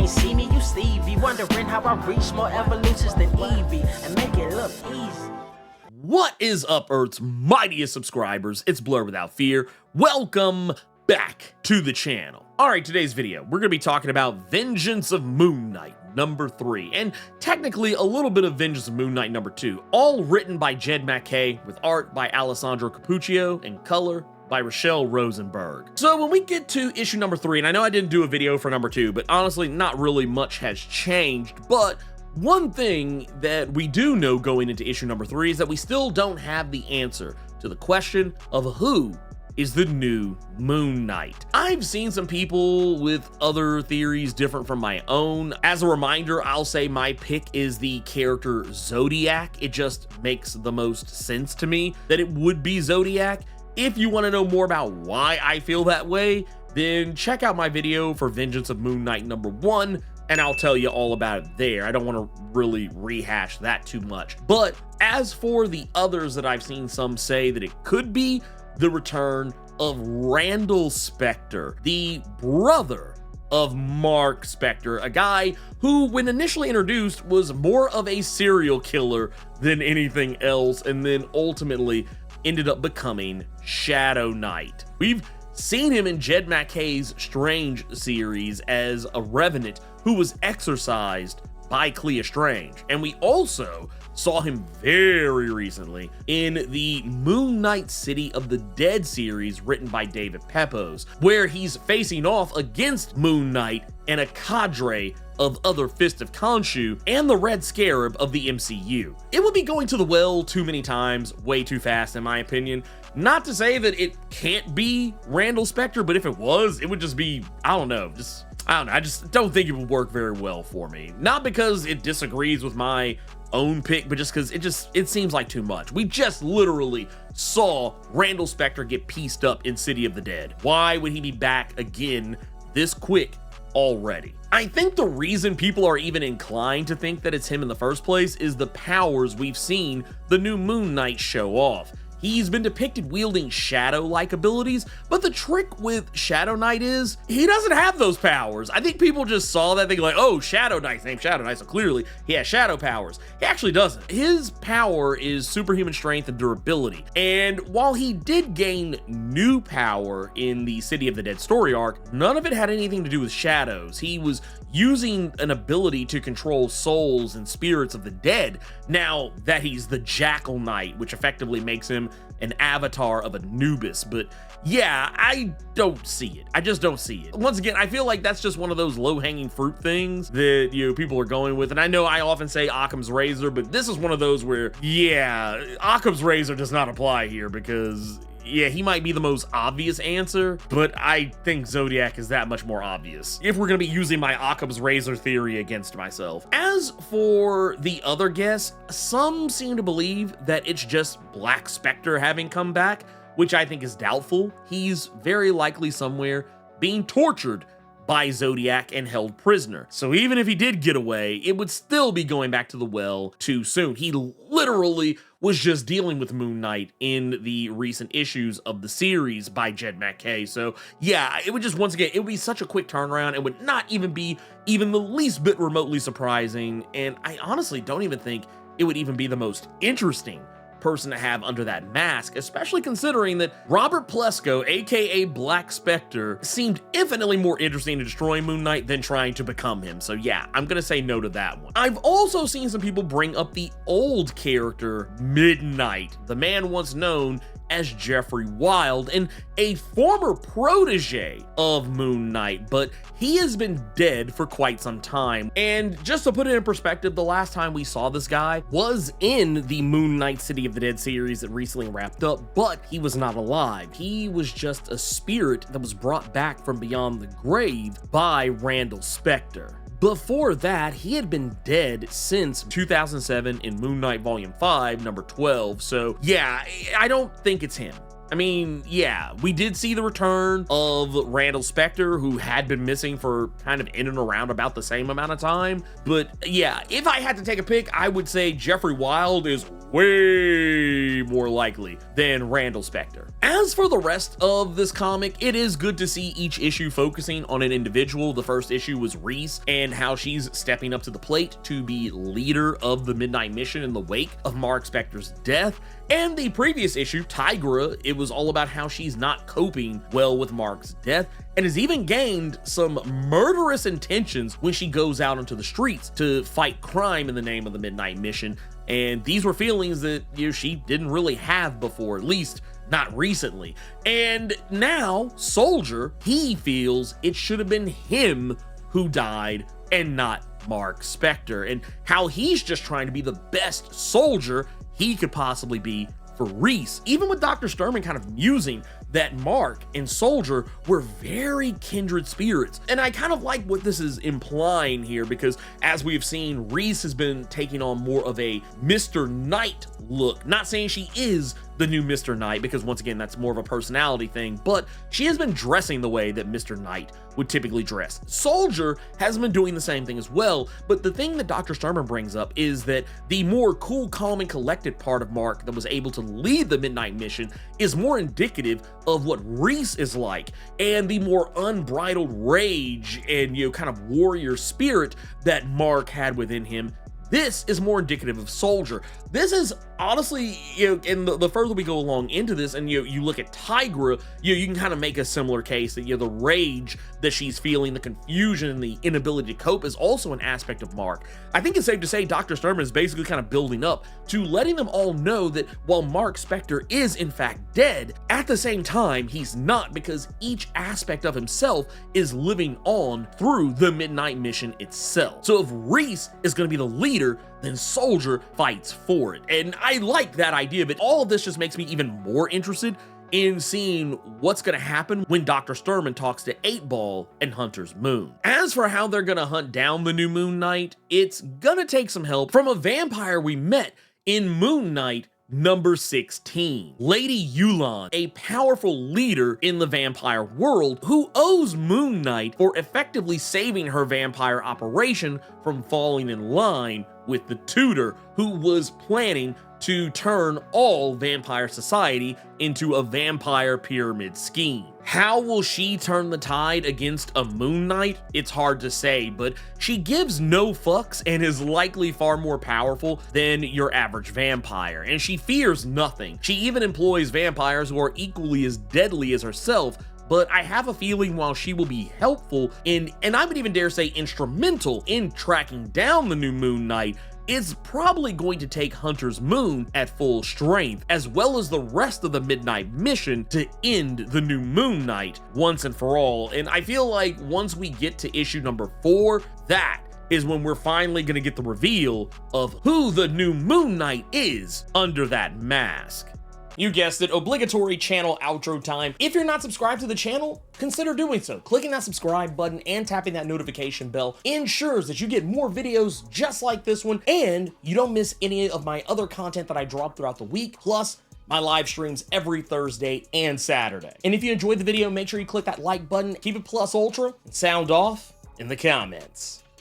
ain't see me, you Stevie. Wondering how I reach more evolutions than Eevee and make it look easy. What is up, Earth's mightiest subscribers? It's Blerd without fear. Welcome back to the channel. Alright, today's video, we're going to be talking about Vengeance of Moon Knight number 3, and technically a little bit of Vengeance of Moon Knight number 2, all written by Jed MacKay, with art by Alessandro Cappuccio, and color by Rochelle Rosenberg. So when we get to issue number 3, and I know I didn't do a video for number 2, but honestly, not really much has changed, but one thing that we do know going into issue number 3 is that we still don't have the answer to the question of who is the new Moon Knight. I've seen some people with other theories different from my own. As a reminder, I'll say my pick is the character Zodiac. It just makes the most sense to me that it would be Zodiac. If you want to know more about why I feel that way, then check out my video for Vengeance of Moon Knight number 1, and I'll tell you all about it there. I don't want to really rehash that too much. But as for the others that I've seen some say that it could be the return of Randall Spector, the brother of Marc Spector, a guy who, when initially introduced, was more of a serial killer than anything else, and then ultimately ended up becoming Shadow Knight. We've seen him in Jed MacKay's Strange series as a revenant who was exorcised by Clea Strange, and we also saw him very recently in the Moon Knight City of the Dead series written by David Pepose, where he's facing off against Moon Knight and a cadre of other Fist of Khonshu and the Red Scarab of the MCU. It would be going to the well too many times, way too fast in my opinion. Not to say that it can't be Randall Spector, but if it was, it would just be, I don't know, I just don't think it would work very well for me. Not because it disagrees with my own pick, but just because it seems like too much. We just literally saw Randall Spector get pieced up in City of the Dead. Why would he be back again this quick already? I think the reason people are even inclined to think that it's him in the first place is the powers we've seen the new Moon Knight show off. He's been depicted wielding shadow-like abilities, but the trick with Shadow Knight is he doesn't have those powers. I think people just saw that, thinking like, oh, Shadow Knight's named Shadow Knight, so clearly he has shadow powers. He actually doesn't. His power is superhuman strength and durability, and while he did gain new power in the City of the Dead story arc, none of it had anything to do with shadows. He was using an ability to control souls and spirits of the dead, now that he's the Jackal Knight, which effectively makes him an avatar of Anubis. But yeah, I don't see it. I just don't see it. Once again, I feel like that's just one of those low-hanging fruit things that, you know, people are going with. And I know I often say Occam's razor, but this is one of those where, yeah, Occam's razor does not apply here because, yeah, he might be the most obvious answer, but I think Zodiac is that much more obvious, if we're gonna be using my Occam's razor theory against myself. As for the other guess, some seem to believe that it's just Black Spectre having come back, which I think is doubtful. He's very likely somewhere being tortured by Zodiac and held prisoner. So even if he did get away, it would still be going back to the well too soon. He literally was just dealing with Moon Knight in the recent issues of the series by Jed MacKay. So yeah, it would just, once again, it would be such a quick turnaround. It would not even be even the least bit remotely surprising. And I honestly don't even think it would even be the most interesting person to have under that mask, especially considering that Robert Plesko, aka Black Spectre, seemed infinitely more interesting to destroy Moon Knight than trying to become him. So yeah, I'm gonna say no to that one. I've also seen some people bring up the old character Midnight, the man once known as Jeffrey Wild, and a former protege of Moon Knight, but he has been dead for quite some time. And just to put it in perspective, the last time we saw this guy was in the Moon Knight City of the Dead series that recently wrapped up, but he was not alive. He was just a spirit that was brought back from beyond the grave by Randall Spector. Before that, he had been dead since 2007 in Moon Knight Volume 5, number 12, so yeah, I don't think it's him. I mean, yeah, we did see the return of Randall Spector, who had been missing for kind of in and around about the same amount of time. But yeah, if I had to take a pick, I would say Jeffrey Wild is way more likely than Randall Spector. As for the rest of this comic, it is good to see each issue focusing on an individual. The first issue was Reese and how she's stepping up to the plate to be leader of the Midnight Mission in the wake of Marc Spector's death. And the previous issue, Tigra, it was all about how she's not coping well with Marc's death and has even gained some murderous intentions when she goes out into the streets to fight crime in the name of the Midnight Mission. And these were feelings that, you know, she didn't really have before, at least not recently. And now, Soldier, he feels it should have been him who died and not Marc Spector, and how he's just trying to be the best soldier he could possibly be for Reese. Even with Dr. Sturman kind of musing that Marc and Soldier were very kindred spirits. And I kind of like what this is implying here, because as we've seen, Reese has been taking on more of a Mr. Knight look. Not saying she is the new Mr. Knight, because once again, that's more of a personality thing, but she has been dressing the way that Mr. Knight would typically dress. Soldier has been doing the same thing as well, but the thing that Dr. Sturman brings up is that the more cool, calm, and collected part of Marc that was able to lead the Midnight Mission is more indicative of what Reese is like, and the more unbridled rage and, you know, kind of warrior spirit that Marc had within him. This is more indicative of Soldier. This is honestly, you know, and the further we go along into this, and you look at Tigra, you can kind of make a similar case that, you know, the rage that she's feeling, the confusion, and the inability to cope is also an aspect of Marc. I think it's safe to say Dr. Sturman is basically kind of building up to letting them all know that while Marc Spector is in fact dead, at the same time he's not, because each aspect of himself is living on through the Midnight Mission itself. So if Reese is going to be the leader, then Soldier fights for it. And I like that idea, but all of this just makes me even more interested in seeing what's going to happen when Dr. Sturman talks to 8-Ball and Hunter's Moon. As for how they're going to hunt down the new Moon Knight, it's going to take some help from a vampire we met in Moon Knight number 16, Lady Yulan, a powerful leader in the vampire world who owes Moon Knight for effectively saving her vampire operation from falling in line with the tutor who was planning to turn all vampire society into a vampire pyramid scheme. How will she turn the tide against a Moon Knight? It's hard to say, but she gives no fucks and is likely far more powerful than your average vampire, and she fears nothing. She even employs vampires who are equally as deadly as herself, but I have a feeling while she will be helpful in, and I would even dare say instrumental in tracking down the new Moon Knight, it's probably going to take Hunter's Moon at full strength, as well as the rest of the Midnight Mission, to end the new Moon Knight once and for all. And I feel like once we get to issue number 4, that is when we're finally going to get the reveal of who the new Moon Knight is under that mask. You guessed it, obligatory channel outro time. If you're not subscribed to the channel, consider doing so. Clicking that subscribe button and tapping that notification bell ensures that you get more videos just like this one, and you don't miss any of my other content that I drop throughout the week, plus my live streams every Thursday and Saturday. And if you enjoyed the video, make sure you click that like button, keep it plus ultra, and sound off in the comments.